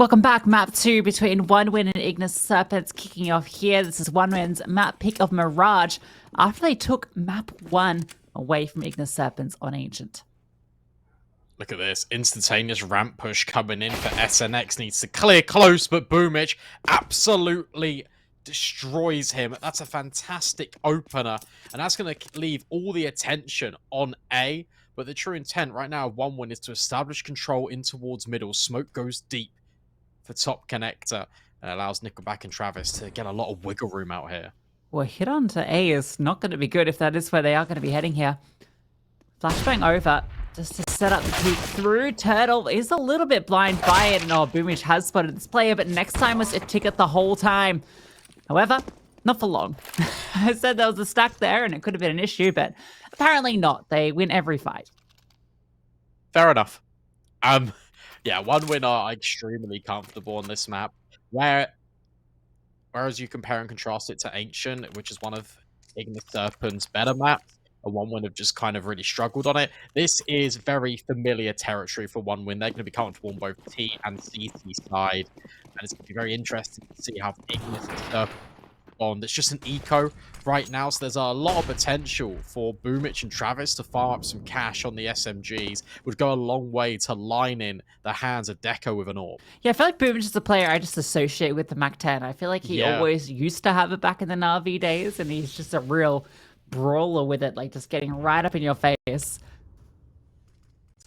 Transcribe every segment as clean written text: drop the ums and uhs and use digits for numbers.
Welcome back. Map 2 between OneWin and Ignis Serpens kicking off here. This is OneWin's map pick of Mirage after they took map 1 away from Ignis Serpens on Ancient. Look at this. Instantaneous ramp push coming in for SNX. Needs to clear close, but Boomich absolutely destroys him. That's a fantastic opener, and that's going to leave all the attention on A. But the true intent right now of OneWin is to establish control in towards middle. Smoke goes deep for top connector and allows Nickelback and Travis to get a lot of wiggle room out here. Well, hit on to A is not going to be good if that is where they are going to be heading here. Flashbang over just to set up the peek through. Turtle is a little bit blind by it, and Boomich has spotted this player, but next time was a ticket the whole time. However, not for long. I said there was a stack there and it could have been an issue, but apparently not. They win every fight. Fair enough. Yeah, OneWin are extremely comfortable on this map. Whereas you compare and contrast it to Ancient, which is one of Ignis Serpens' better maps, and OneWin have just kind of really struggled on it. This is very familiar territory for OneWin. They're going to be comfortable on both T and CT side, and it's going to be very interesting to see how Ignis Serpens respond. It's just an eco right now, so there's a lot of potential for Boomich and Travis to farm up some cash on the SMGs. Would go a long way to line in the hands of Deco with an orb. Yeah, I feel like Boomich is a player I just associate with the Mac 10. I feel like he always used to have it back in the Na'Vi days, and he's just a real brawler with it, like just getting right up in your face. So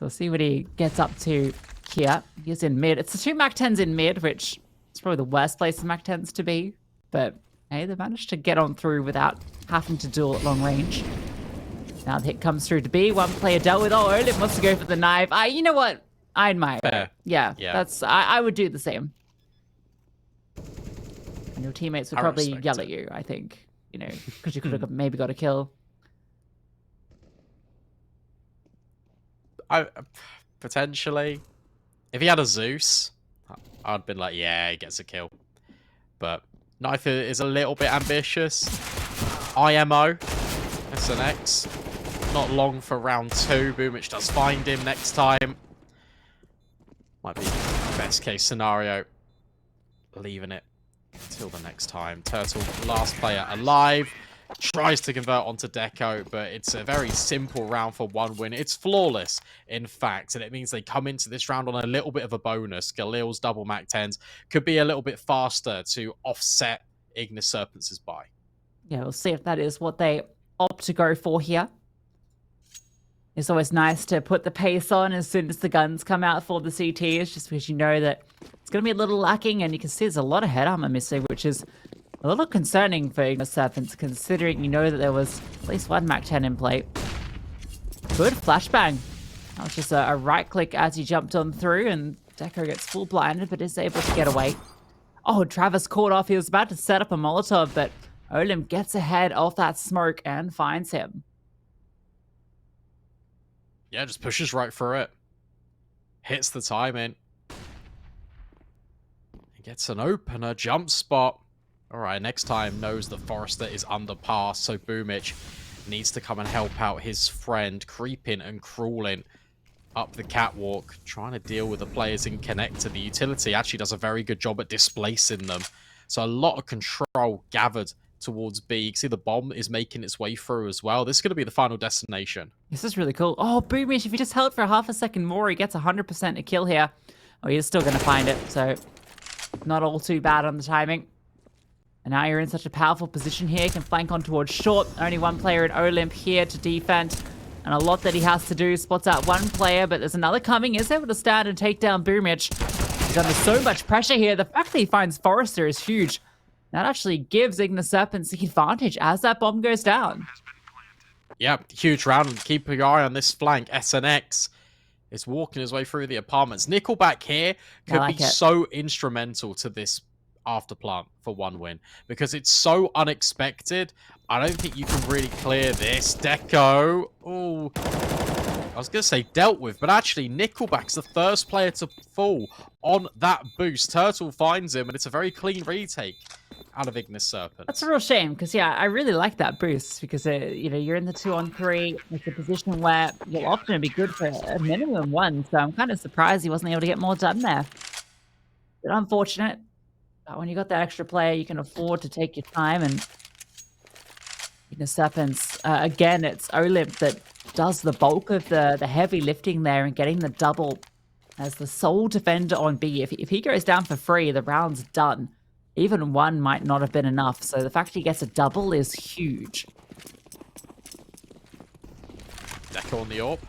we'll see what he gets up to here. He's in mid. It's the two Mac 10s in mid, which is probably the worst place for Mac 10s to be, but hey, they managed to get on through without having to duel at long range. Now the hit comes through to B. One player dealt with. Oh, Olin wants to go for the knife. You know what? I admire it. Yeah, that's. I would do the same. And your teammates would probably yell at you, I think. You know, because you could have maybe got a kill. Potentially. If he had a Zeus, I'd been like, yeah, he gets a kill. But Knife is a little bit ambitious. IMO. SNX. Not long for round 2. Boomich does find him next time. Might be the best case scenario. Leaving it till the next time. Turtle, last player alive. Tries to convert onto Deco, but it's a very simple round for OneWin. It's flawless, in fact, and it means they come into this round on a little bit of a bonus. Galil's double Mac 10s could be a little bit faster to offset Ignis Serpens' buy. Yeah, we'll see if that is what they opt to go for here. It's always nice to put the pace on as soon as the guns come out for the CTs, just because you know that it's going to be a little lacking, and you can see there's a lot of head armor missing, which is a little concerning for Ignis Serpens, considering you know that there was at least one Mac 10 in play. Good flashbang. That was just a right click as he jumped on through, and Deco gets full blinded, but is able to get away. Oh, Travis caught off. He was about to set up a Molotov, but Olim gets ahead of that smoke and finds him. Yeah, just pushes right through it. Hits the timing. He gets an opener jump spot. All right, next time knows the Forester is under pass, so Boomich needs to come and help out his friend, creeping and crawling up the catwalk, trying to deal with the players in connector. The utility actually does a very good job at displacing them. So a lot of control gathered towards B. You can see the bomb is making its way through as well. This is going to be the final destination. This is really cool. Oh, Boomich, if he just held for half a second more, he gets 100% a kill here. Oh, he's still going to find it, so not all too bad on the timing. And now you're in such a powerful position here. You can flank on towards short. Only one player in Olymp here to defend. And a lot that he has to do. Spots out one player, but there's another coming. Is able to stand and take down Boomich. He's under so much pressure here. The fact that he finds Forester is huge. That actually gives Ignis Serpens the advantage as that bomb goes down. Yeah, huge round. And keep your eye on this flank. SNX is walking his way through the apartments. Nickelback here could be so instrumental to this after plant for OneWin, because it's so unexpected. I don't think you can really clear this. Deco, oh, I was gonna say dealt with, but actually Nickelback's the first player to fall on that boost. Turtle finds him, and it's a very clean retake out of Ignis Serpens. That's a real shame, because yeah, I really like that boost, because you know, you're in the 2-on-3. It's a position where you'll often be good for a minimum one, so I'm kind of surprised he wasn't able to get more done there. bit unfortunate. But when you got that extra player, you can afford to take your time. And Ignis Serpens, again, it's Olymp that does the bulk of the heavy lifting there and getting the double as the sole defender on B. If he goes down for free, the round's done. Even one might not have been enough. So the fact he gets a double is huge. Deco on the AWP.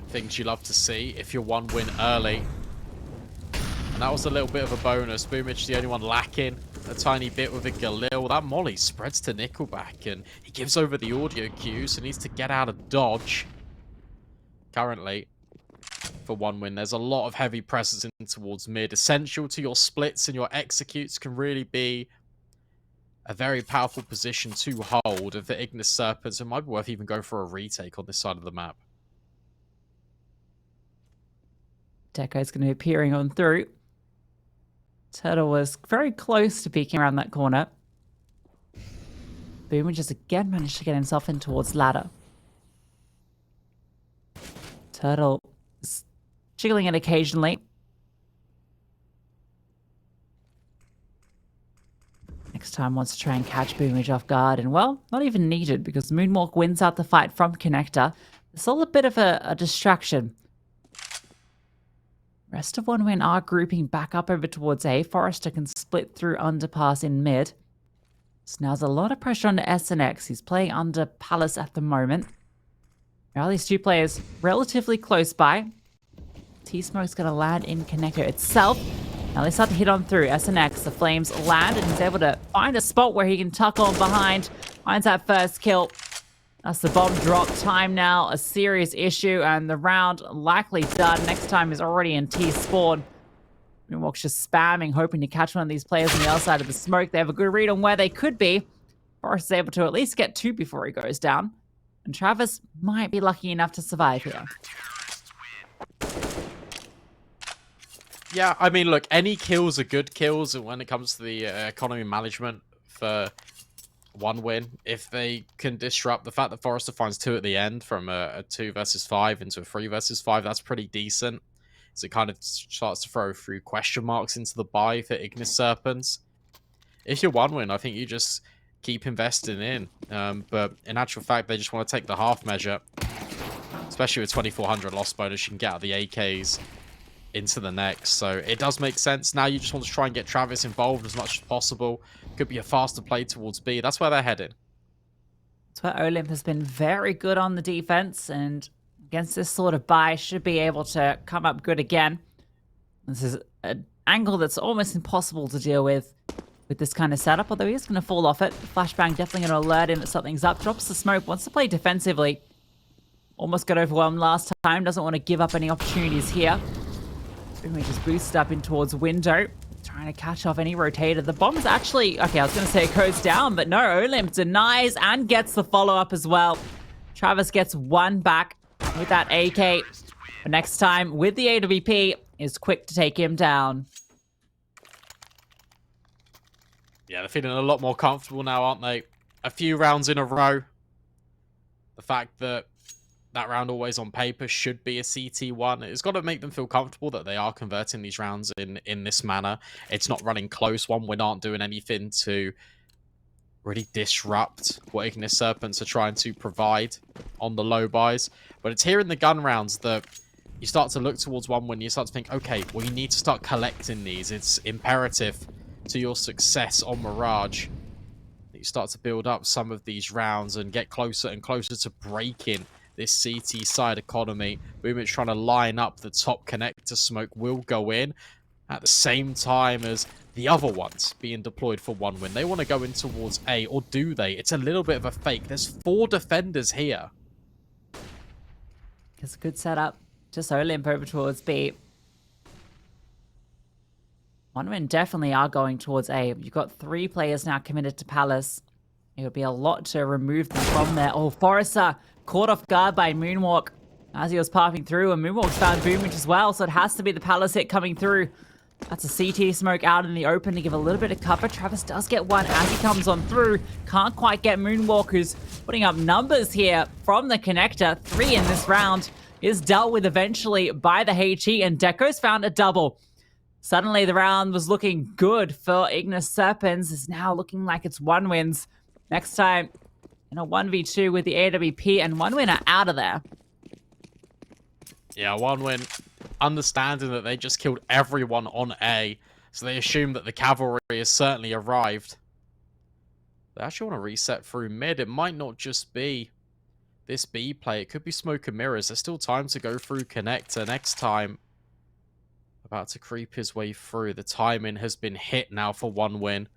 Things you love to see if you're one win early. And that was a little bit of a bonus. Boomage the only one lacking a tiny bit with a Galil. That molly spreads to Nickelback and he gives over the audio cue, so needs to get out of dodge. Currently, for one win, there's a lot of heavy presence in towards mid. Essential to your splits and your executes can really be a very powerful position to hold of the Ignis Serpens. It might be worth even going for a retake on this side of the map. Deco's going to be peering on through. Turtle was very close to peeking around that corner. Boomer just again managed to get himself in towards ladder. Turtle is jiggling it occasionally. Next time wants to try and catch Boomage off guard. And well, not even needed because Moonwalk wins out the fight from Connector. It's all a bit of a distraction. Rest of one win are grouping back up over towards A. Forrester can split through underpass in mid. So now there's a lot of pressure on SNX. He's playing under Palace at the moment. Now these two players relatively close by. T-Smoke's going to land in Connector itself. Now they start to hit on through. SNX, the flames land, and he's able to find a spot where he can tuck on behind. Finds that first kill. That's the bomb drop time now. A serious issue, and the round likely done. Next time is already in T-spawn. Moonwalk's just spamming, hoping to catch one of these players on the other side of the smoke. They have a good read on where they could be. Forrest is able to at least get two before he goes down. And Travis might be lucky enough to survive here. Yeah, I mean, look, any kills are good kills when it comes to the economy management for one win. If they can disrupt the fact that Forrester finds two at the end from a 2 versus 5 into a 3 versus 5, that's pretty decent. So it kind of starts to throw a few question marks into the buy for Ignis Serpens. If you're one win, I think you just keep investing in. But in actual fact, they just want to take the half measure. Especially with 2400 loss bonus, you can get out the AKs into the next. So it does make sense. Now you just want to try and get Travis involved as much as possible. Could be a faster play towards B. That's where they're heading. That's where Olymp has been very good on the defense, and against this sort of buy should be able to come up good again. This is an angle that's almost impossible to deal with this kind of setup, although he is going to fall off it. Flashbang definitely going to alert him that something's up. Drops the smoke, wants to play defensively. Almost got overwhelmed last time. Doesn't want to give up any opportunities here. We just boosted up in towards window. Trying to catch off any rotator. The bomb's actually... Okay, I was going to say it goes down, but no. Olymp denies and gets the follow-up as well. Travis gets one back with that AK. But next time, with the AWP, is quick to take him down. Yeah, they're feeling a lot more comfortable now, aren't they? A few rounds in a row. The fact that that round always on paper should be a CT1. It's got to make them feel comfortable that they are converting these rounds in this manner. It's not running close. One win aren't doing anything to really disrupt what Ignis Serpens are trying to provide on the low buys. But it's here in the gun rounds that you start to look towards one win. You start to think, okay, well, you need to start collecting these. It's imperative to your success on Mirage. You start to build up some of these rounds and get closer and closer to breaking this CT side economy. Boomage trying to line up the top connector smoke will go in at the same time as the other ones being deployed for one win. They want to go in towards A, or do they? It's a little bit of a fake. There's 4 defenders here. It's a good setup. Just Olymp over towards B. One win definitely are going towards A. You've got 3 players now committed to Palace. It would be a lot to remove them from there. Oh, Forrester caught off guard by Moonwalk as he was popping through, and Moonwalk's found Boomage as well, so it has to be the Palace hit coming through. That's a CT smoke out in the open to give a little bit of cover. Travis does get one as he comes on through. Can't quite get Moonwalk, who's putting up numbers here from the connector. 3 in this round. is dealt with eventually by the HE, and Deco's found a double. Suddenly, the round was looking good for Ignis Serpens. It's now looking like it's 1 wins. Next time, in a 1v2 with the AWP, and 1 win are out of there. Yeah, 1 win. Understanding that they just killed everyone on A, so they assume that the cavalry has certainly arrived. They actually want to reset through mid. It might not just be this B play. It could be smoke and mirrors. There's still time to go through connector. Next time, about to creep his way through. The timing has been hit now for 1 win.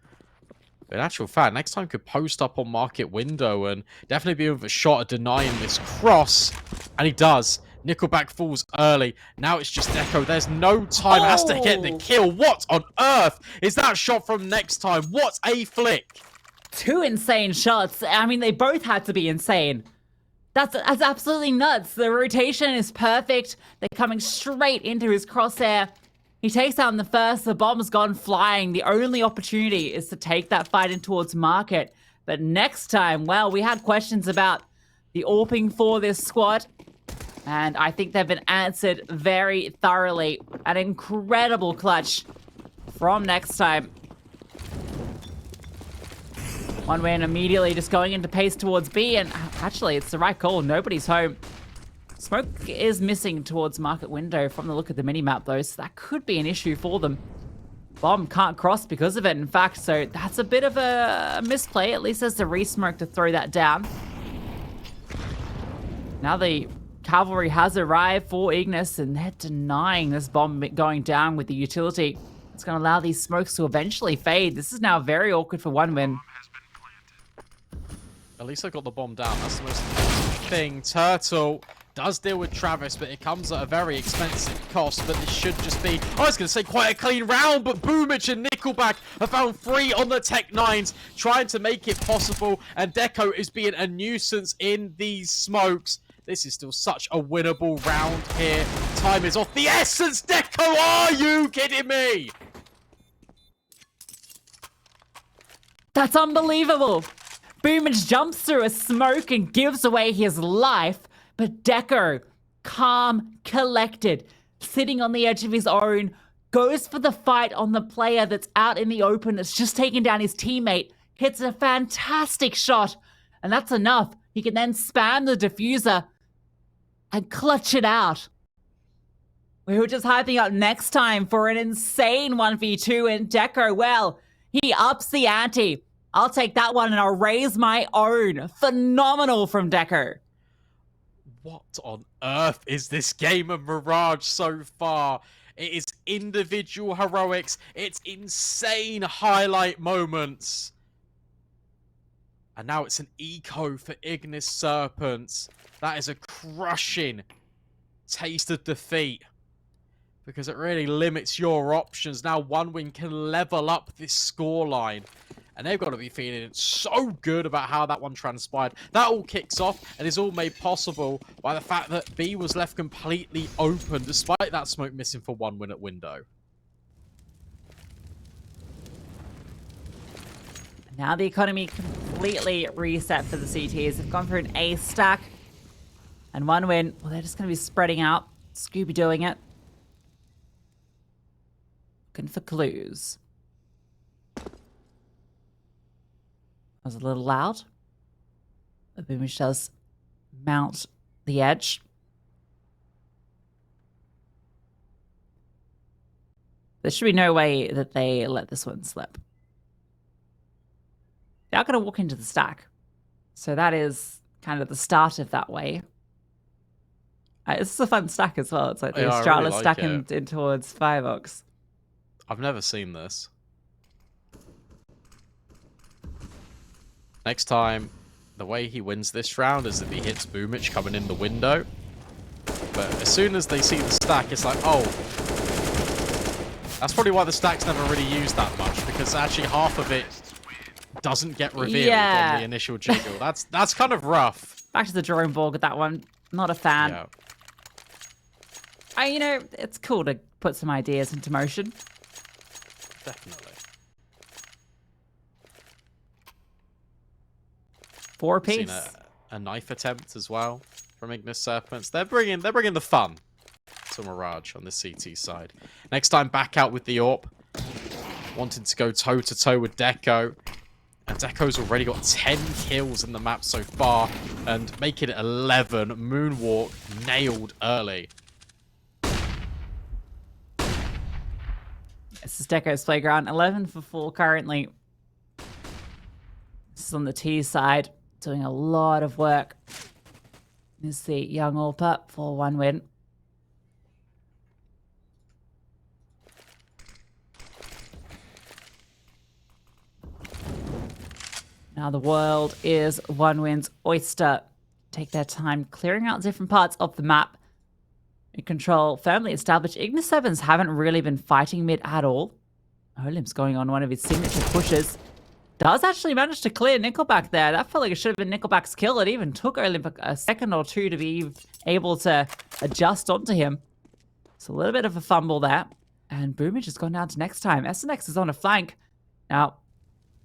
But in actual fact, next time could post up on market window and definitely be with a shot at denying this cross. And he does. Nickelback falls early. Now it's just Deco. There's no time. Has to get the kill. What on earth is that shot from next time? What a flick. 2 insane shots. I mean, they both had to be insane. That's absolutely nuts. The rotation is perfect. They're coming straight into his crosshair. He takes out the first. The bomb's gone flying. The only opportunity is to take that fight in towards market. But next time, well, we had questions about the AWPing for this squad. And I think they've been answered very thoroughly. An incredible clutch from next time. 1 win immediately just going into pace towards B, and actually it's the right call. Nobody's home. Smoke is missing towards market window from the look of the minimap though, so that could be an issue for them. Bomb can't cross because of it, in fact, so that's a bit of a misplay. At least there's the re-smoke to throw that down. Now the cavalry has arrived for Ignis, and they're denying this bomb going down with the utility. It's going to allow these smokes to eventually fade. This is now very awkward for 1 win. At least I got the bomb down. That's the most important thing. Turtle does deal with Travis, but it comes at a very expensive cost. But this should just be, I was going to say quite a clean round, but Boomich and Nickelback have found 3 on the Tech 9s, trying to make it possible. And Deco is being a nuisance in these smokes. This is still such a winnable round here. Time is off the essence. Deco, are you kidding me? That's unbelievable. Boomage jumps through a smoke and gives away his life, but Deco, calm, collected, sitting on the edge of his own, goes for the fight on the player that's out in the open, that's just taken down his teammate, hits a fantastic shot, and that's enough. He can then spam the diffuser and clutch it out. We were just hyping up next time for an insane 1v2, and Deco, well, he ups the ante. I'll take that one and I'll raise my own. Phenomenal from Deco. What on earth is this game of Mirage so far? It is individual heroics. It's insane highlight moments. And now it's an eco for Ignis Serpens. That is a crushing taste of defeat, because it really limits your options. Now 1 win can level up this scoreline. And they've got to be feeling so good about how that one transpired. That all kicks off and is all made possible by the fact that B was left completely open, despite that smoke missing for 1 win at window. Now the economy completely reset for the CTs. They've gone through an A stack. And 1 win, well, they're just going to be spreading out. Scooby doing it. Looking for clues. That was a little loud. The Boomage does mount the edge. There should be no way that they let this one slip. They are going to walk into the stack. So that is kind of the start of that way. This is a fun stack as well. It's like the Australia really stack in towards Firebox. I've never seen this. Next time, the way he wins this round is if he hits Boomich coming in the window. But as soon as they see the stack, it's like, oh. That's probably why the stack's never really used that much, because actually half of it doesn't get revealed on the initial jiggle. That's kind of rough. Back to the drawing board with that one. Not a fan. Yeah. You know, it's cool to put some ideas into motion. Definitely. 4 apiece. Seen a knife attempt as well from Ignis Serpens. They're bringing the fun to Mirage on the CT side. Next time back out with the AWP, wanting to go toe-to-toe with Deco. And Deco's already got 10 kills in the map so far, and making it 11. Moonwalk nailed early. This is Deco's playground. 11 for 4 currently. This is on the T side, doing a lot of work. This is the young AWPer for 1 win. Now the world is 1win's oyster. Take their time clearing out different parts of the map. In control firmly established. Ignis Serpens haven't really been fighting mid at all. Olymp's going on one of his signature pushes. Does actually manage to clear Nickelback there. That felt like it should have been Nickelback's kill. It even took Olymp a second or two to be able to adjust onto him. It's a little bit of a fumble there. And Boomage has gone down to next time. SNX is on a flank. Now,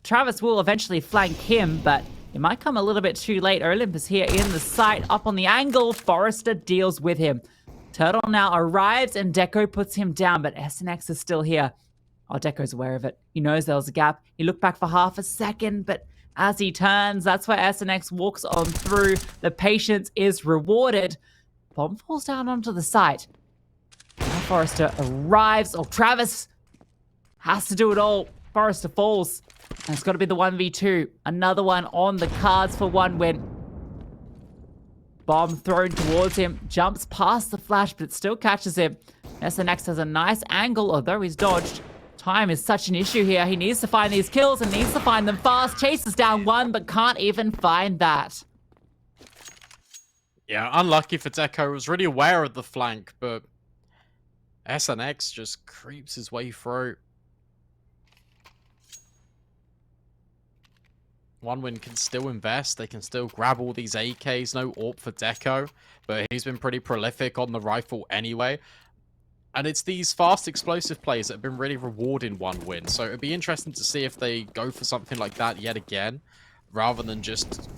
Travis will eventually flank him, but it might come a little bit too late. Olymp is here in the sight, up on the angle. Forrester deals with him. Turtle now arrives and Deco puts him down, but SNX is still here. Oh, Deco's aware of it. He knows there was a gap. He looked back for half a second, but as he turns, that's where SNX walks on through. The patience is rewarded. Bomb falls down onto the site. Now Forrester arrives. Oh, Travis has to do it all. Forrester falls. And it's got to be the 1v2. Another one on the cards for 1 win. Bomb thrown towards him. Jumps past the flash, but it still catches him. SNX has a nice angle, although he's dodged. Time is such an issue here. He needs to find these kills and needs to find them fast. Chases down 1, but can't even find that. Yeah, unlucky for Deco. Was really aware of the flank, but SNX just creeps his way through. 1win can still invest. They can still grab all these AKs. No AWP for Deco, but he's been pretty prolific on the rifle anyway. And it's these fast, explosive plays that have been really rewarding 1win. So it'd be interesting to see if they go for something like that yet again, rather than just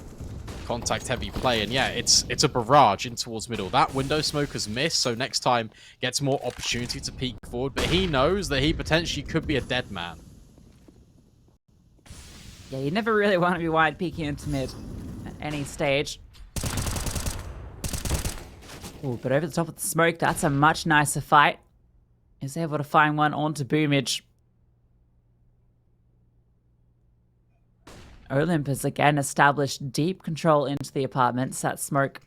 contact-heavy play. And yeah, it's a barrage in towards middle. That window smoke has missed, so next time gets more opportunity to peek forward. But he knows that he potentially could be a dead man. Yeah, you never really want to be wide peeking into mid at any stage. Oh, but over the top of the smoke, that's a much nicer fight. Is able to find one onto Boomage. Olymp has again established deep control into the apartments. That smoke,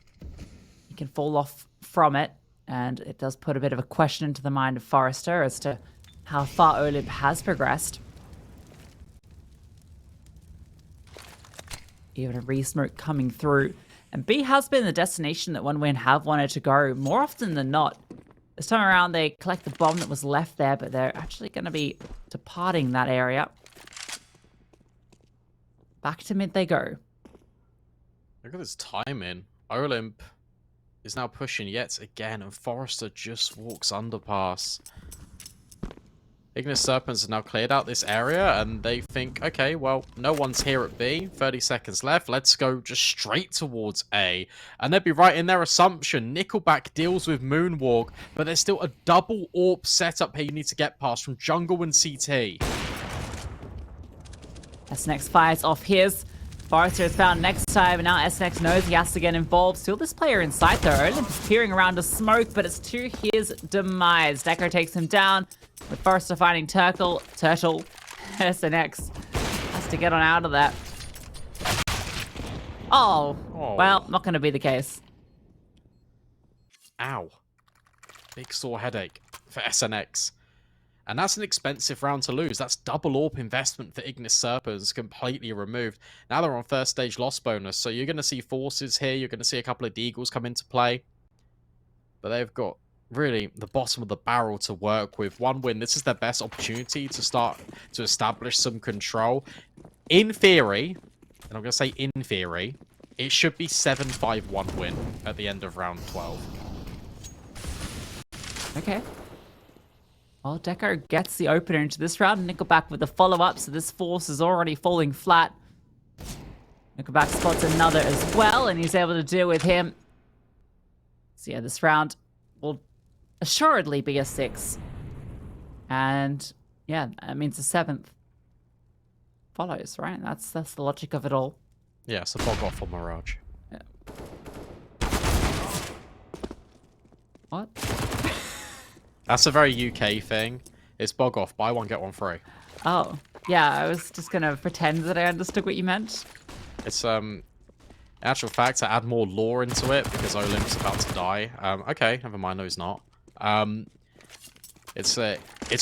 he can fall off from it, and it does put a bit of a question into the mind of Forrester as to how far Olymp has progressed. Even a re-smoke coming through. And B has been the destination that 1win have wanted to go more often than not. This time around, they collect the bomb that was left there, but they're actually going to be departing that area. Back to mid they go. Look at this timing. Olymp is now pushing yet again, and Forrester just walks underpass. Ignis Serpens have now cleared out this area, and they think, okay, well, no one's here at B. 30 seconds left. Let's go just straight towards A. And they'd be right in their assumption. Nickelback deals with Moonwalk, but there's still a double AWP setup here you need to get past from Jungle and CT. SNX fires off his. Forrester is found next time, and now SNX knows he has to get involved. Still this player in sight, though. Olymp is peering around to smoke, but it's to his demise. Deco takes him down. With Forrester finding Turtle, SNX has to get on out of that. Oh, well, not going to be the case. Ow. Big sore headache for SNX. And that's an expensive round to lose. That's double AWP investment for Ignis Serpens completely removed. Now they're on first stage loss bonus, so you're going to see forces here. You're going to see a couple of Deagles come into play. But they've got really the bottom of the barrel to work with. 1win, this is their best opportunity to start to establish some control. In theory, and I'm going to say in theory, it should be 7-5 1win at the end of round 12. Okay. Well, Deco gets the opener into this round. Nickelback with the follow-up, so this force is already falling flat. Nickelback spots another as well, and he's able to deal with him. So yeah, this round will assuredly be a 6. And yeah, that means a 7th follows, right? That's the logic of it all. Yeah, it's a bog off on Mirage. Yeah. What? That's a very UK thing. It's bog off, buy one, get one free. Oh, yeah, I was just gonna pretend that I understood what you meant. It's, in actual fact, to add more lore into it, because Olymp's about to die. Okay, never mind, no he's not. It's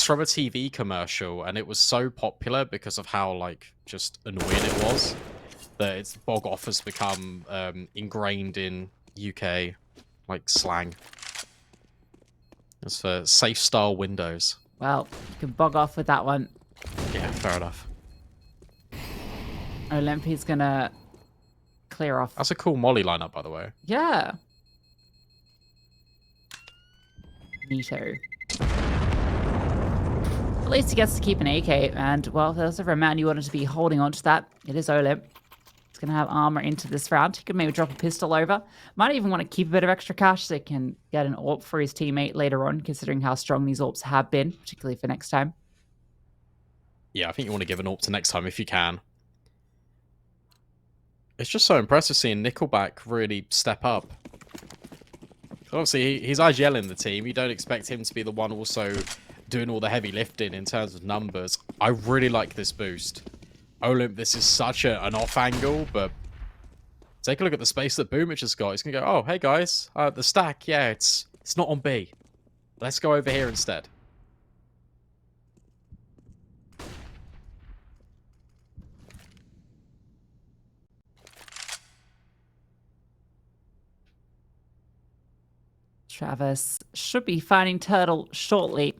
from a TV commercial, and it was so popular because of how, like, just annoying it was, that its bog off has become, ingrained in UK, like, slang. It's for safe style windows. Well, you can bog off with that one. Yeah, fair enough. Olympi's gonna clear off. That's a cool molly lineup, by the way. Yeah. Neato. At least he gets to keep an AK, and well, if there's ever a man you wanted to be holding on to that, it is Olymp. He's gonna have armor into this round. He could maybe drop a pistol over. Might even want to keep a bit of extra cash so he can get an AWP for his teammate later on, considering how strong these AWPs have been, particularly for next time. Yeah, I think you want to give an AWP to next time if you can. It's just so impressive seeing Nickelback really step up. Obviously, he's IGL in the team. You don't expect him to be the one also doing all the heavy lifting in terms of numbers. I really like this boost. Olymp, this is such an off angle, but take a look at the space that Boomich has got. He's going to go, oh, hey guys, the stack, yeah, it's not on B. Let's go over here instead. Travis should be finding Turtle shortly.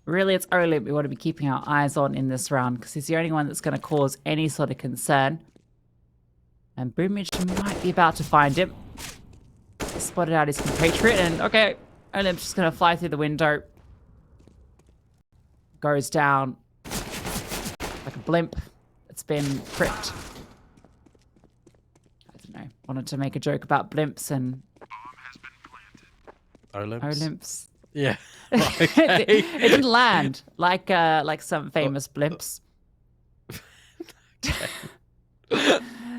Really, it's Olymp we want to be keeping our eyes on in this round because he's the only one that's going to cause any sort of concern. And Boomich might be about to find him. He spotted out his compatriot, and okay, Olymp's just going to fly through the window. Goes down like a blimp. It's been cripped. I don't know. Wanted to make a joke about blimps and Olymps. Yeah. Okay. It didn't land like some famous blimps.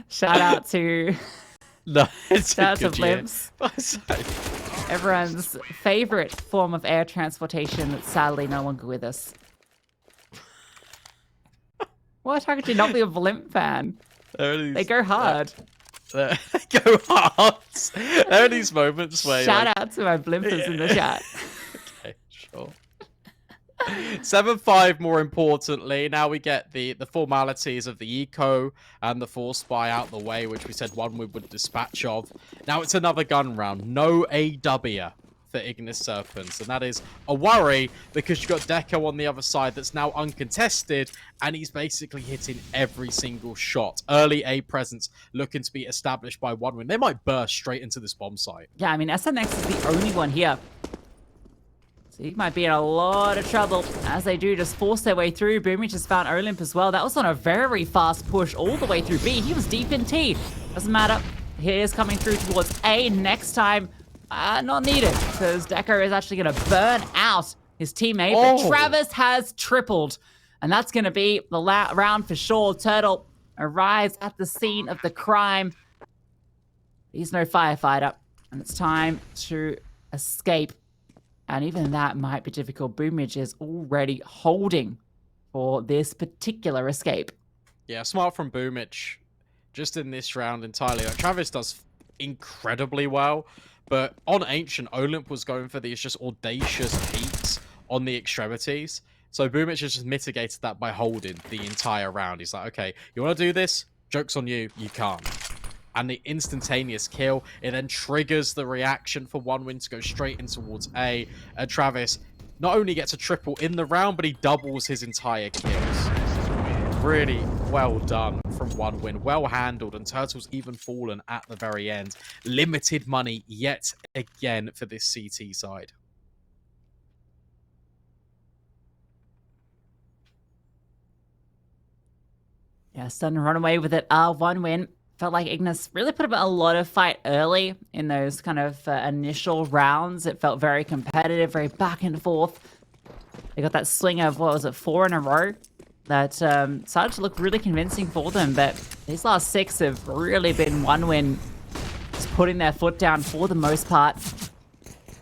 Shout out to blimps. Everyone's favorite form of air transportation that's sadly no longer with us. What? How could you not be a blimp fan? They go hard. They go hard. There are these moments where shout out to my blimpers in the chat. Okay, sure. 7-5 more importantly. Now we get the formalities of the eco and the force buy out the way, which we said one we would dispatch of. Now it's another gun round. No AW for Ignis Serpens, and that is a worry because you've got Deco on the other side that's now uncontested, and he's basically hitting every single shot. Early A presence looking to be established by one win. They might burst straight into this bomb site. Yeah, I mean, SNX is the only one here. So he might be in a lot of trouble as they do just force their way through. Boomich just found Olymp as well. That was on a very fast push all the way through B. He was deep in T. Doesn't matter. He is coming through towards A next time. Not needed, because Deco is actually going to burn out his teammate. But Travis has tripled, and that's going to be the round for sure. Turtle arrives at the scene of the crime. He's no firefighter, and it's time to escape. And even that might be difficult. Boomich is already holding for this particular escape. Yeah, smart from Boomich. Just in this round entirely. Like, Travis does incredibly well. But on Ancient, Olymp was going for these just audacious peaks on the extremities. So Boomich has just mitigated that by holding the entire round. He's like, okay, you want to do this? Joke's on you. You can't. And the instantaneous kill, it then triggers the reaction for one win to go straight in towards A. And Travis not only gets a triple in the round, but he doubles his entire kills. Really well done from one win. Well handled, and Turtle's even fallen at the very end. Limited money yet again for this CT side. Yeah, Sun run away with it. One win. felt like Ignis really put up a lot of fight early in those kind of initial rounds. It felt very competitive, very back and forth. They got that swing of, what was it, 4 in a row? That started to look really convincing for them, but these last 6 have really been one win, just putting their foot down for the most part.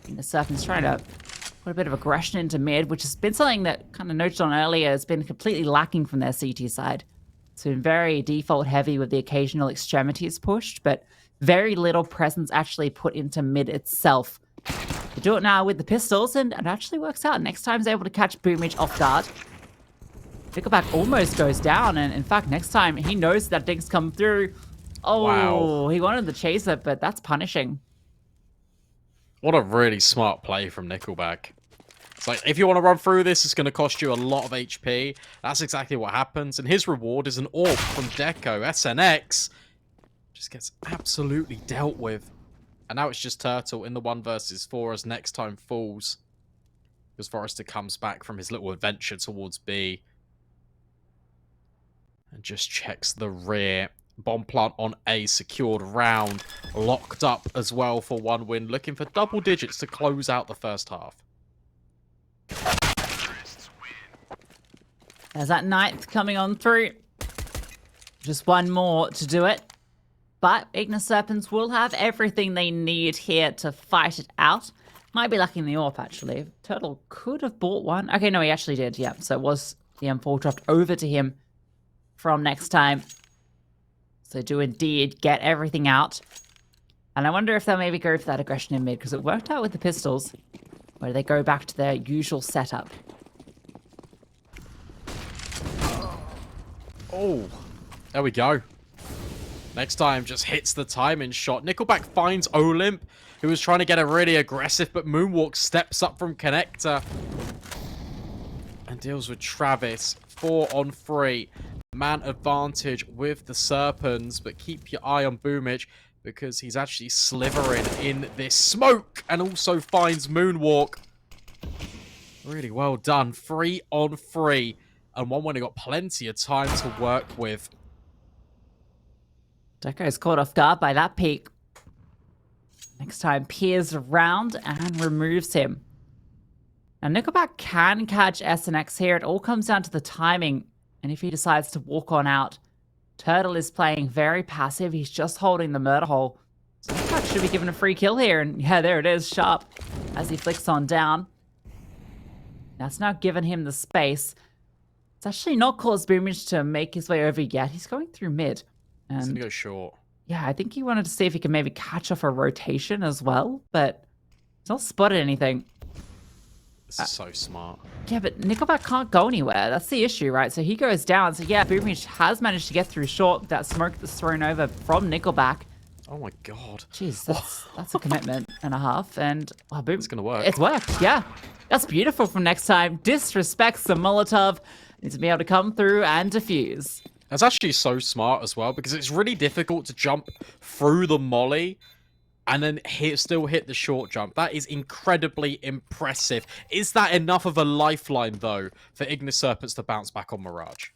Ignis Serpens trying to put a bit of aggression into mid, which has been something that kind of noted on earlier has been completely lacking from their CT side. It's been very default heavy with the occasional extremities pushed, but very little presence actually put into mid itself. They do it now with the pistols, and it actually works out. Next time he's able to catch Boomage off guard. Nickelback almost goes down, and in fact, next time he knows that Dig's come through. Oh, wow. He wanted to chase it, but that's punishing. What a really smart play from Nickelback. It's like, if you want to run through this, it's going to cost you a lot of HP. That's exactly what happens. And his reward is an AWP from Deco. SNX just gets absolutely dealt with. And now it's just Turtle in the 1 versus 4 as next time falls. Because Forrester comes back from his little adventure towards B. And just checks the rear. Bomb plant on A, secured round. Locked up as well for 1 win. Looking for double digits to close out the first half. There's that 9th coming on through. Just 1 more to do it. But Ignis Serpens will have everything they need here to fight it out. Might be lacking the AWP, actually. Turtle could have bought one. Okay, no, he actually did, yeah. So it was the M4 dropped over to him from next time. So do indeed get everything out. And I wonder if they'll maybe go for that aggression in mid, because it worked out with the pistols, where they go back to their usual setup. Oh, there we go. Next time just hits the timing shot. Nickelback finds Olymp, who was trying to get a really aggressive, but moonwalk steps up from connector and deals with Travis. 4 on 3. Man advantage with the Serpens, but keep your eye on Boomage because he's actually slithering in this smoke and also finds moonwalk. Really well done. 3 on 3. And 1 when he got plenty of time to work with. Deco's caught off guard by that peek. Next time, peers around and removes him. Now, Nickelback can catch SNX here. It all comes down to the timing. And if he decides to walk on out, Turtle is playing very passive. He's just holding the murder hole. So Nickelback should be given a free kill here. And yeah, there it is, sharp, as he flicks on down. That's now given him the space. It's actually not caused Boomage to make his way over yet. He's going through mid. And He's going to go short. Yeah, I think he wanted to see if he could maybe catch off a rotation as well, but he's not spotted anything. This is so smart. Yeah, but Nickelback can't go anywhere. That's the issue, right? So he goes down. So yeah, Boomage has managed to get through short with that smoke that's thrown over from Nickelback. Oh my god. Jeez, that's a commitment and a half. And oh, boom. It's going to work. It's worked, yeah. That's beautiful from next time. Disrespects the Molotov. Needs to be able to come through and defuse. That's actually so smart as well, because it's really difficult to jump through the molly and then still hit the short jump. That is incredibly impressive. Is that enough of a lifeline, though, for Ignis Serpens to bounce back on Mirage?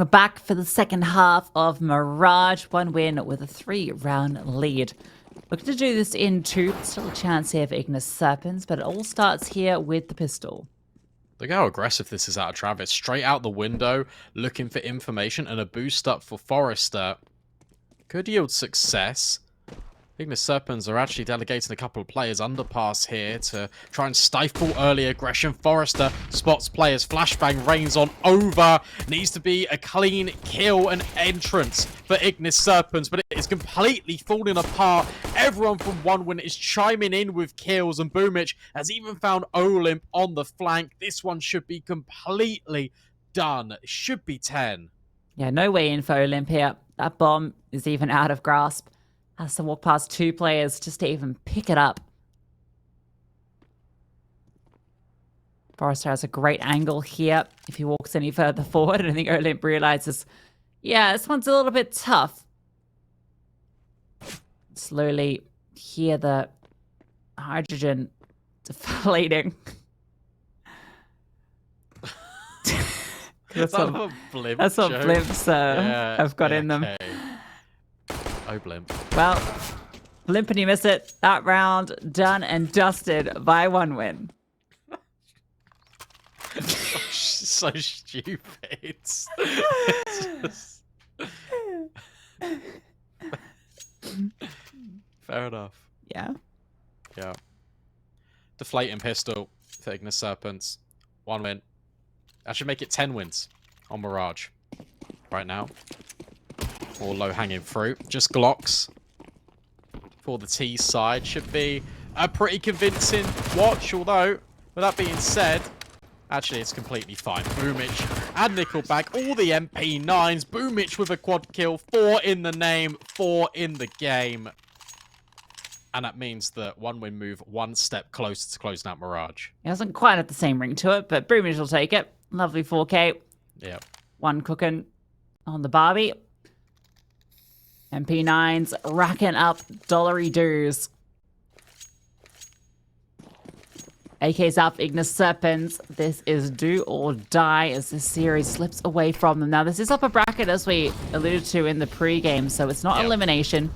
we're back for the second half of Mirage. 1 win with a 3-round lead. Looking to do this in 2. Still a chance here for Ignis Serpens, but it all starts here with the pistol. Look how aggressive this is out of Travis. Straight out the window, looking for information, and a boost up for Forrester. Could yield success. Ignis Serpens are actually delegating a couple of players underpass here to try and stifle early aggression. Forrester spots players. Flashbang rains on over. Needs to be a clean kill and entrance for Ignis Serpens, but it is completely falling apart. Everyone from 1win is chiming in with kills, and Boomich has even found Olymp on the flank. This one should be completely done. It should be 10. Yeah, no way in for Olymp here. That bomb is even out of grasp. Has to walk past 2 players just to even pick it up. Forrester has a great angle here. If he walks any further forward, I think Olymp realizes, yeah, this one's a little bit tough. Slowly hear the hydrogen deflating. That's what blimps have got in them. Oh, blimp. Well, blimp and you miss it. That round done and dusted by 1win. So stupid. Fair enough. Yeah. Yeah. Deflating pistol for Ignis Serpens. 1 win. That should make it 10 wins on Mirage right now. Or low-hanging fruit. Just Glocks for the T side. Should be a pretty convincing watch, although, with that being said, actually it's completely fine. Boomich and Nickelback, all the MP9s. Boomich with a quad kill. 4 in the name, 4 in the game. And that means that 1win move 1 step closer to closing out Mirage. It hasn't quite had the same ring to it, but Boomich will take it. Lovely 4K. Yeah. 1 cooking on the Barbie. MP9s racking up dollary dues. AK's up, Ignis Serpens. This is do or die as this series slips away from them. Now, this is upper bracket, as we alluded to in the pre-game, so it's not elimination.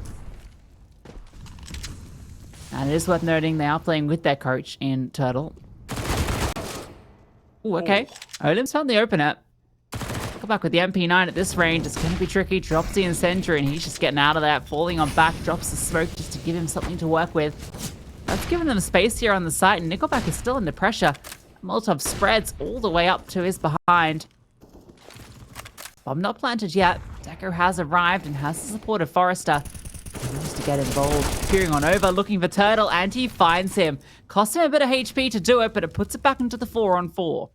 And it is worth noting they are playing with their coach in Turtle. Ooh, okay. Olymp's found the opener. Go back with the MP9 at this range. It's going to be tricky. Drops the incendiary, and he's just getting out of that. Falling on back, drops the smoke just to give him something to work with. That's giving them space here on the site, and Nickelback is still under pressure. Molotov spreads all the way up to his behind. Bomb not planted yet. Deco has arrived and has the support of Forrester. He needs to get involved. Peering on over, looking for Turtle, and he finds him. Cost him a bit of HP to do it, but it puts it back into the 4-on-4.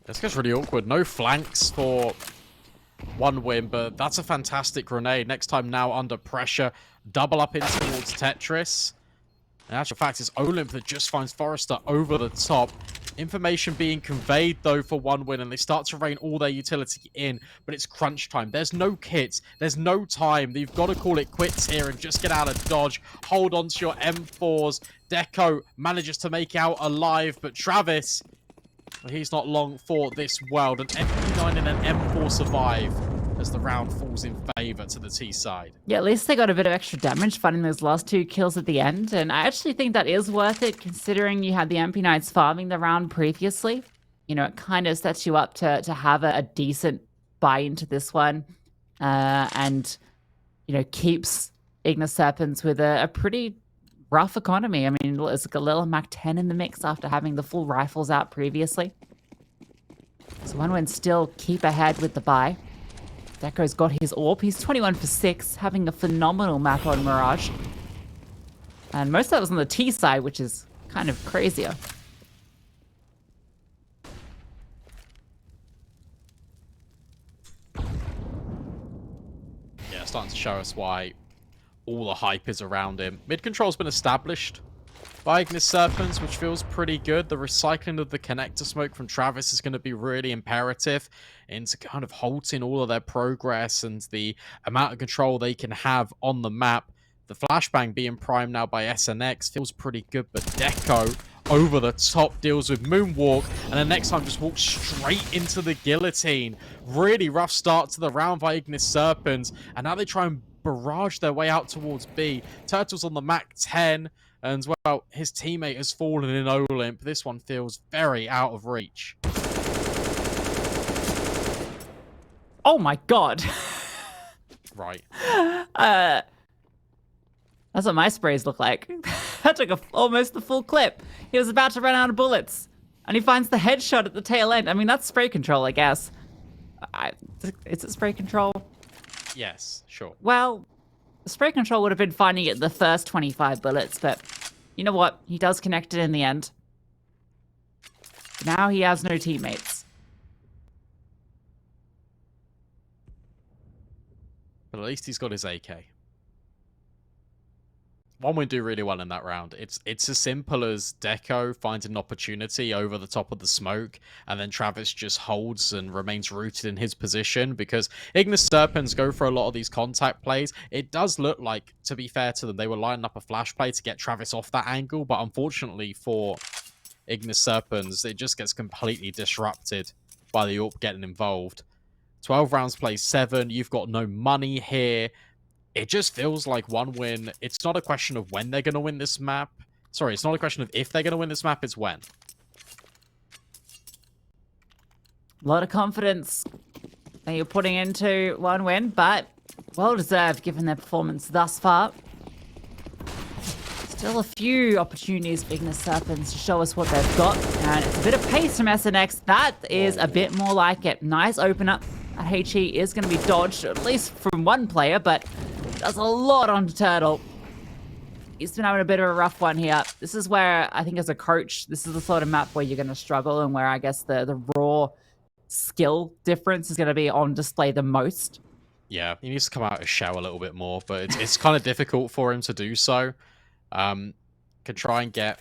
This gets really awkward. No flanks for 1win, but that's a fantastic grenade. Next time now under pressure. Double up in towards Tetris. In actual fact, it's Olymp that just finds Forrester over the top. Information being conveyed, though, for 1win, and they start to rain all their utility in, but it's crunch time. There's no kits. There's no time. You've got to call it quits here and just get out of dodge. Hold on to your M4s. Deco manages to make out alive, but Travis, well, he's not long for this world. An MP9 and an M4 survive as the round falls in favor to the T side. Yeah, at least they got a bit of extra damage finding those last 2 kills at the end. And I actually think that is worth it, considering you had the MP9s farming the round previously. You know, it kind of sets you up to have a decent buy into this one. And, you know, keeps Ignis Serpens with a pretty rough economy. I mean, it's like a little Mac 10 in the mix after having the full rifles out previously. So 1win still keep ahead with the buy. Deco's got his AWP. He's 21 for 6, having a phenomenal map on Mirage. And most of that was on the T side, which is kind of crazier. Yeah, starting to show us why all the hype is around him. Mid control's been established by Ignis Serpens, which feels pretty good. The recycling of the connector smoke from Travis is going to be really imperative into kind of halting all of their progress and the amount of control they can have on the map. The flashbang being primed now by SNX feels pretty good, but Deco over the top, deals with moonwalk, and then next time just walks straight into the guillotine. Really rough start to the round by Ignis Serpens, and now they try and barrage their way out towards B. Turtle's on the Mac 10, and well, his teammate has fallen in Olymp. This one feels very out of reach. Oh my god. Right. That's what my sprays look like. That took almost the full clip. He was about to run out of bullets. And he finds the headshot at the tail end. I mean, that's spray control, I guess. Is it spray control? Yes, sure. Well, the spray control would have been finding it the first 25 bullets, but you know what? He does connect it in the end. Now he has no teammates. But at least he's got his AK. One would do really well in that round. It's as simple as Deco finds an opportunity over the top of the smoke, and then Travis just holds and remains rooted in his position, because Ignis Serpens go for a lot of these contact plays. It does look like, to be fair to them, they were lining up a flash play to get Travis off that angle, but unfortunately for Ignis Serpens, it just gets completely disrupted by the AWP getting involved. 12 rounds plays 7, you've got no money here. It just feels like one win. It's not a question of when they're going to win this map. Sorry, it's not a question of if they're going to win this map, it's when. A lot of confidence that you're putting into one win, but well-deserved given their performance thus far. Still a few opportunities for Ignis Serpens to show us what they've got. And it's a bit of pace from SNX. That is a bit more like it. Nice opener. That HE is going to be dodged, at least from one player, but does a lot on Turtle. He's been having a bit of a rough one here. This is where, I think as a coach, this is the sort of map where you're going to struggle, and where I guess the raw skill difference is going to be on display the most. Yeah, he needs to come out of his shell a little bit more, but it's kind of difficult for him to do so. Could try and get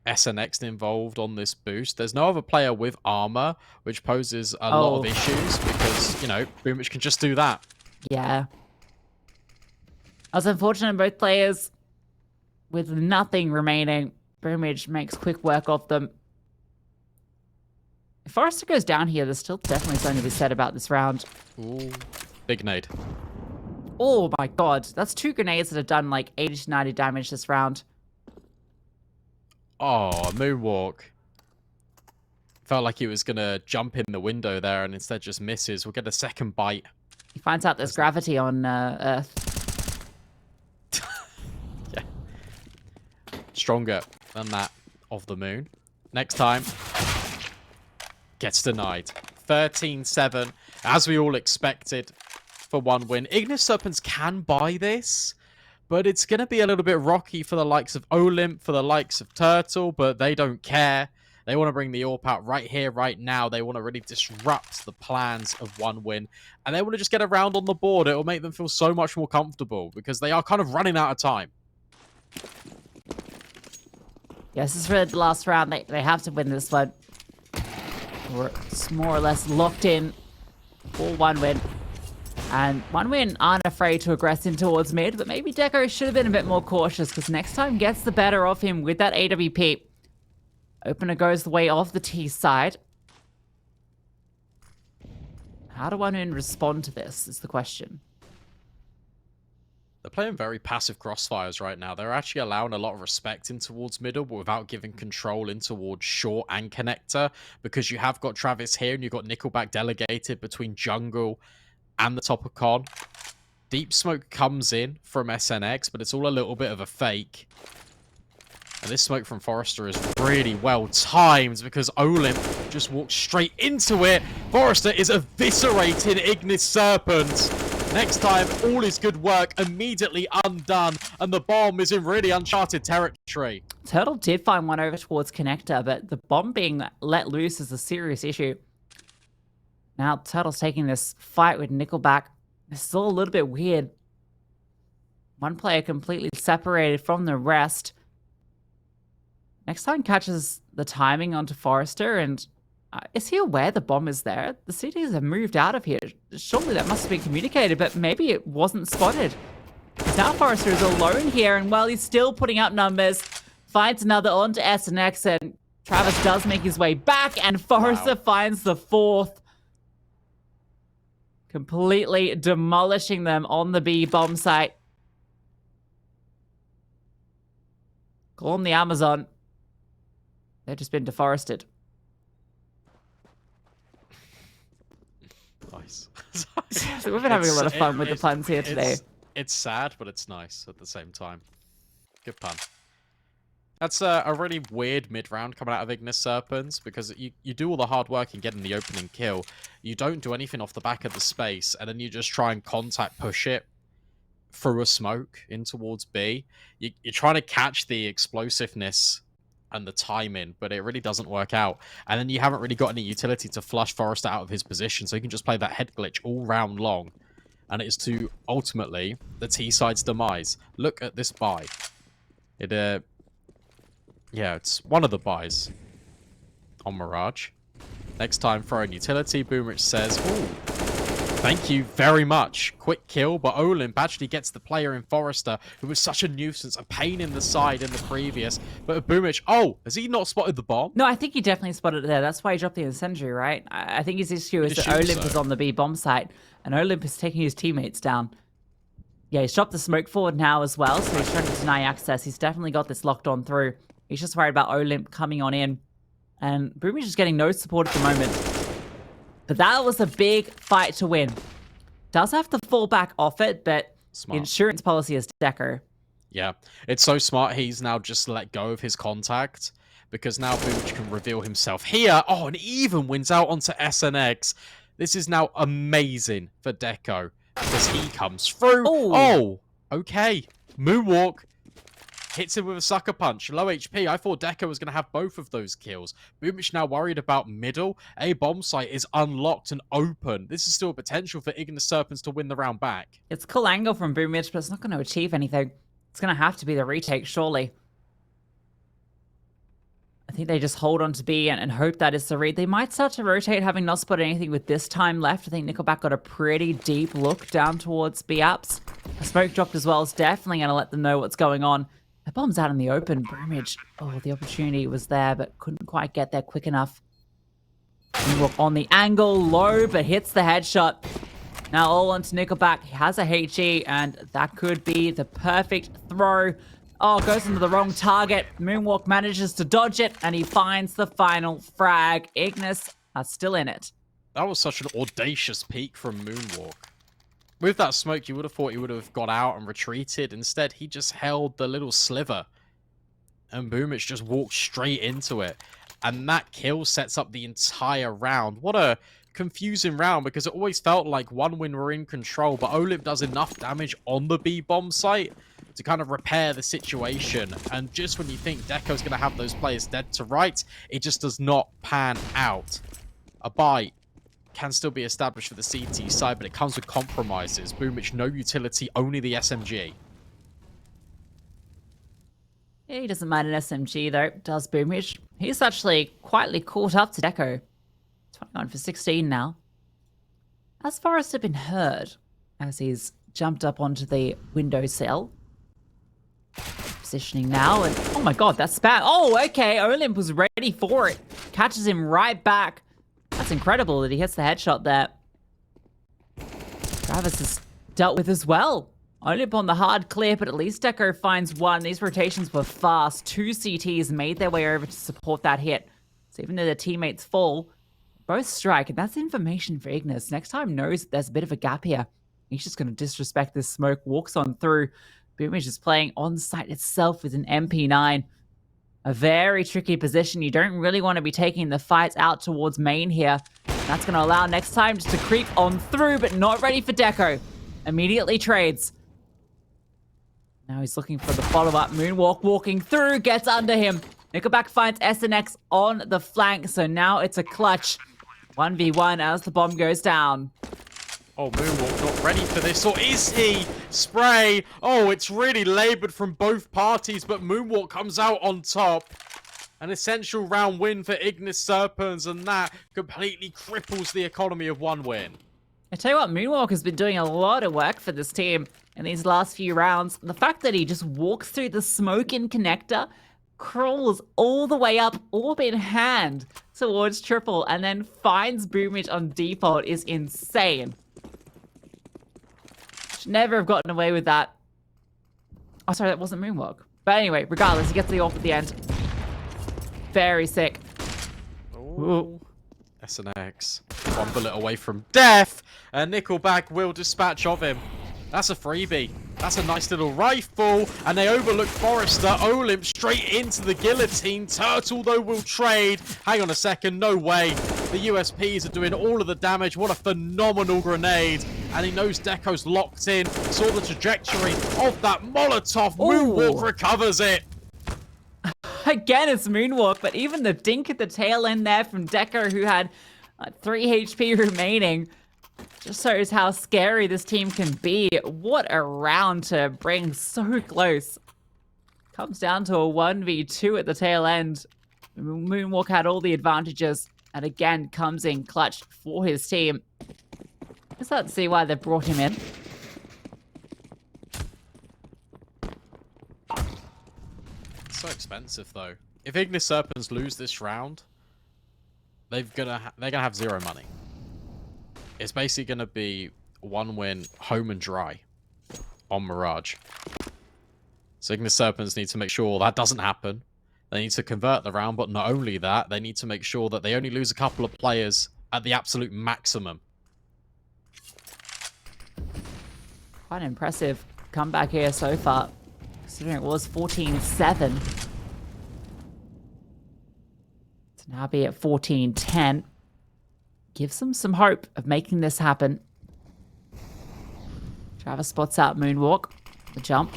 SNX involved on this boost. There's no other player with armor, which poses a lot of issues, because, you know, Boomich can just do that. Yeah. I was unfortunate both players with nothing remaining. Boomich makes quick work of them. If Forrester goes down here, there's still definitely something to be said about this round. Ooh, big nade. Oh my god, that's 2 grenades that have done like 80 to 90 damage this round. Oh, moonwalk. Felt like he was going to jump in the window there, and instead just misses. We'll get a second bite. He finds out there's gravity on Earth. Yeah. Stronger than that of the moon. Next time. Gets denied. 13-7, as we all expected, for one win. Ignis Serpens can buy this, but it's going to be a little bit rocky for the likes of Olymp, for the likes of Turtle, but they don't care. They want to bring the AWP out right here, right now. They want to really disrupt the plans of one win, and they want to just get a round on the board. It will make them feel so much more comfortable, because they are kind of running out of time. Yes, this is really the last round. They have to win this one. It's more or less locked in for one win. And one win aren't afraid to aggress in towards mid, but maybe Deco should have been a bit more cautious, because next time gets the better of him with that AWP. Opener goes the way of the T side. How do one win respond to this is the question. They're playing very passive crossfires right now. They're actually allowing a lot of respect in towards middle, but without giving control in towards short and connector, because you have got Travis here and you've got Nickelback delegated between jungle and the top of con. Deep smoke comes in from SNX, but it's all a little bit of a fake. And this smoke from Forrester is really well timed, because Olymp just walks straight into it. Forrester is eviscerating Ignis Serpens. Next time, all his good work immediately undone, and the bomb is in really uncharted territory. Turtle did find one over towards connector, but the bomb being let loose is a serious issue. Now, Turtle's taking this fight with Nickelback. It's still a little bit weird. One player completely separated from the rest. Next time catches the timing onto Forrester, and is he aware the bomb is there? The CTs have moved out of here. Surely that must have been communicated, but maybe it wasn't spotted. Now Forrester is alone here, and while he's still putting up numbers, finds another onto SNX, and Travis does make his way back, and Forrester finds the fourth. Completely demolishing them on the B bomb site. Call them the Amazon. They've just been deforested. Nice. So we've been having a lot of fun with the puns here today. It's sad, but it's nice at the same time. Good pun. That's a really weird mid-round coming out of Ignis Serpens, because you do all the hard work in getting the opening kill. You don't do anything off the back of the space, and then you just try and contact push it through a smoke in towards B. You're trying to catch the explosiveness and the timing, but it really doesn't work out. And then you haven't really got any utility to flush Forrester out of his position, so you can just play that head glitch all round long. And it is to, ultimately, the T-side's demise. Look at this buy. Yeah, it's one of the buys on Mirage. Next time, throwing utility, Boomerich says, ooh, thank you very much. Quick kill, but Olymp actually gets the player in Forrester, who was such a nuisance, a pain in the side in the previous. But Boomerich, oh, has he not spotted the bomb? No, I think he definitely spotted it there. That's why he dropped the incendiary, right? I think his issue is that Olymp is on the B bomb site, and Olymp is taking his teammates down. Yeah, he's dropped the smoke forward now as well, so he's trying to deny access. He's definitely got this locked on through. He's just worried about Olymp coming on in. And Boomerich is getting no support at the moment. But that was a big fight to win. Does have to fall back off it, but Smart. Insurance policy is Deco. Yeah, it's so smart he's now just let go of his contact, because now Boomerich can reveal himself here. Oh, and even wins out onto SNX. This is now amazing for Deco, because he comes through. Oh, okay. Moonwalk. Hits him with a sucker punch. Low HP. I thought Deco was going to have both of those kills. Boomerich now worried about middle. A bomb site is unlocked and open. This is still a potential for Ignis Serpens to win the round back. It's a cool angle from Boomerich, but it's not going to achieve anything. It's going to have to be the retake, surely. I think they just hold on to B and hope that is the read. They might start to rotate, having not spotted anything with this time left. I think Nickelback got a pretty deep look down towards B apps. A smoke dropped as well is definitely going to let them know what's going on. The bomb's out in the open. Boomerich, oh, the opportunity was there, but couldn't quite get there quick enough. Moonwalk on the angle, low, but hits the headshot. Now all onto Nickelback. He has a HE, and that could be the perfect throw. Oh, goes into the wrong target. Moonwalk manages to dodge it, and he finds the final frag. Ignis are still in it. That was such an audacious peek from Moonwalk. With that smoke, you would have thought he would have got out and retreated. Instead, he just held the little sliver. And Boomerich just walked straight into it. And that kill sets up the entire round. What a confusing round, because it always felt like one win were in control. But Olymp does enough damage on the B-bomb site to kind of repair the situation. And just when you think Deco's going to have those players dead to rights, it just does not pan out. A bite can still be established for the CT side, but it comes with compromises. Boomerich, no utility, only the SMG. Yeah, he doesn't mind an SMG, though, does Boomerich. He's actually quietly caught up to Deco. 21 for 16 now. Has Forrester been heard as he's jumped up onto the windowsill? Positioning now, and oh my god, that's spam. Oh, okay, Olymp was ready for it. Catches him right back. That's incredible that he hits the headshot there. Travis is dealt with as well. Olymp on the hard clear, but at least Deco finds one. These rotations were fast. 2 CTs made their way over to support that hit. So even though their teammates fall, both strike, and that's information for Ignis. Next time knows there's a bit of a gap here. He's just going to disrespect this smoke, walks on through. Boomerich is playing on site itself with an MP9. A very tricky position. You don't really want to be taking the fights out towards main here. That's going to allow next time just to creep on through, but not ready for Deco. Immediately trades. Now he's looking for the follow-up. Moonwalk walking through, gets under him. Nickelback finds SNX on the flank, so now it's a clutch. 1v1 as the bomb goes down. Oh, Moonwalk not ready for this, or is he? Spray! Oh, it's really laboured from both parties, but Moonwalk comes out on top. An essential round win for Ignis Serpens, and that completely cripples the economy of one win. I tell you what, Moonwalk has been doing a lot of work for this team in these last few rounds. The fact that he just walks through the smoke in connector, crawls all the way up, orb in hand, towards triple, and then finds Boomage on default is insane. Should never have gotten away with that. Oh, sorry, that wasn't moonwalk. But anyway, regardless, he gets the AWP at the end. Very sick. Ooh. SNX. One bullet away from death, and Nickelback will dispatch of him. That's a freebie. That's a nice little rifle, and they overlook Forrester. Olymp straight into the guillotine. Turtle, though, will trade. Hang on a second, no way. The USPs are doing all of the damage. What a phenomenal grenade. And he knows Deco's locked in. Saw the trajectory of that Molotov. Moonwalk recovers it. Again, it's moonwalk, but even the dink at the tail end there from Deco, who had 3 HP remaining, just shows how scary this team can be. What a round to bring so close. Comes down to a 1v2 at the tail end. Moonwalk had all the advantages, and again comes in clutch for his team. Just let's see why they brought him in. It's so expensive though. If Ignis Serpens lose this round, they're gonna have 0 money. It's basically gonna be 1 win, home and dry, on Mirage. So Ignis Serpens need to make sure that doesn't happen. They need to convert the round, but not only that, they need to make sure that they only lose a couple of players at the absolute maximum. Quite an impressive comeback here so far, considering it was 14-7. To now be at 14-10. Gives them some hope of making this happen. Travis spots out Moonwalk. The jump.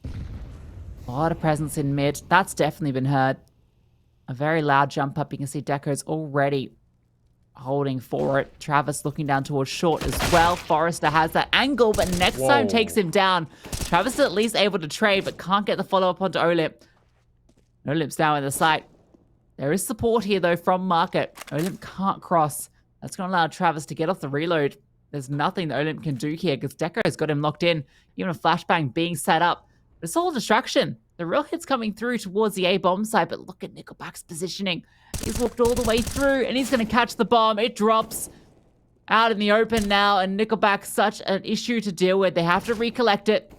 A lot of presence in mid. That's definitely been heard. A very loud jump up. You can see Deco's already holding for it. Travis looking down towards short as well. Forrester has that angle, but next time takes him down. Travis is at least able to trade, but can't get the follow-up onto Olymp. Olymp's now in the sight. There is support here, though, from Market. Olymp can't cross. That's going to allow Travis to get off the reload. There's nothing that Olymp can do here because Deco's got him locked in. Even a flashbang being set up. It's all a distraction. The real hit's coming through towards the A-bomb side, but look at Nickelback's positioning. He's walked all the way through, and he's going to catch the bomb. It drops out in the open now, and Nickelback's such an issue to deal with. They have to recollect it.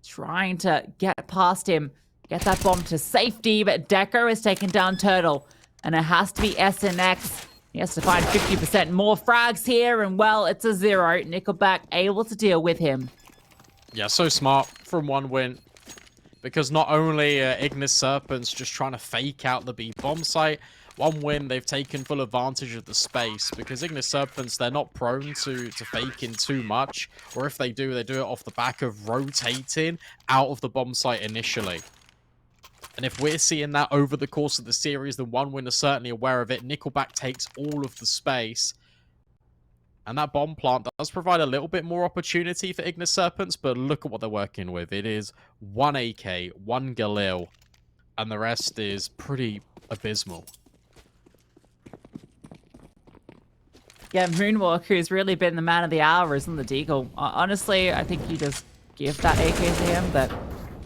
Trying to get past him. Get that bomb to safety, but Deco has taken down Turtle. And it has to be SNX. He has to find 50% more frags here, and well, it's a 0. Nickelback able to deal with him. Yeah, so smart from 1 win. Because not only Ignis Serpens just trying to fake out the B bomb site, 1 win, they've taken full advantage of the space. Because Ignis Serpens, they're not prone to faking too much. Or if they do it off the back of rotating out of the bomb site initially. And if we're seeing that over the course of the series, then 1 win is certainly aware of it. Nickelback takes all of the space. And that bomb plant does provide a little bit more opportunity for Ignis Serpents, but look at what they're working with. It is 1 AK, 1 Galil, and the rest is pretty abysmal. Yeah, Moonwalk, who's really been the man of the hour, isn't the Deagle. Honestly, I think you just give that AK to him, but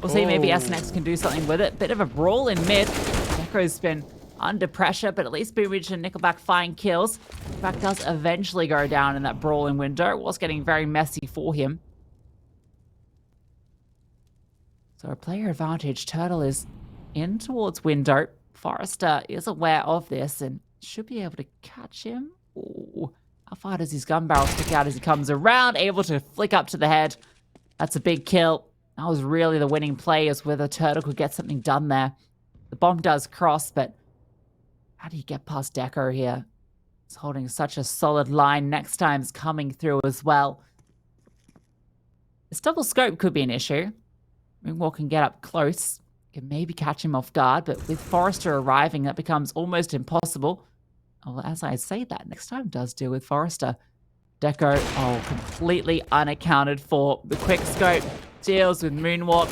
we'll see. Maybe SNX can do something with it. Bit of a brawl in mid. Deco's been under pressure, but at least Boomage and Nickelback find kills. Nickelback does eventually go down in that brawling window. It was getting very messy for him. So a player advantage. Turtle is in towards window. Forrester is aware of this and should be able to catch him. Ooh. How far does his gun barrel stick out as he comes around? Able to flick up to the head. That's a big kill. That was really the winning play, as whether Turtle could get something done there. The bomb does cross, but how do you get past Deco here? He's holding such a solid line. Next time's coming through as well. This double scope could be an issue. Moonwalk can get up close. Can maybe catch him off guard, but with Forrester arriving, that becomes almost impossible. Well, as I say that, next time does deal with Forrester. Deco, completely unaccounted for. The quick scope deals with Moonwalk.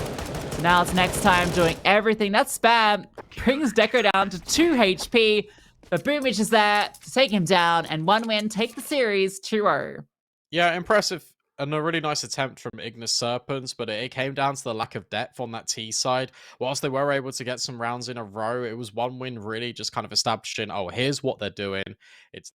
So now it's next time doing everything. That spam brings Deco down to 2 HP. But Boomage is there to take him down, and 1 win, take the series 2-0. Yeah, impressive and a really nice attempt from Ignis Serpens, but it came down to the lack of depth on that T side. Whilst they were able to get some rounds in a row, it was one win really just kind of establishing, oh, here's what they're doing. It's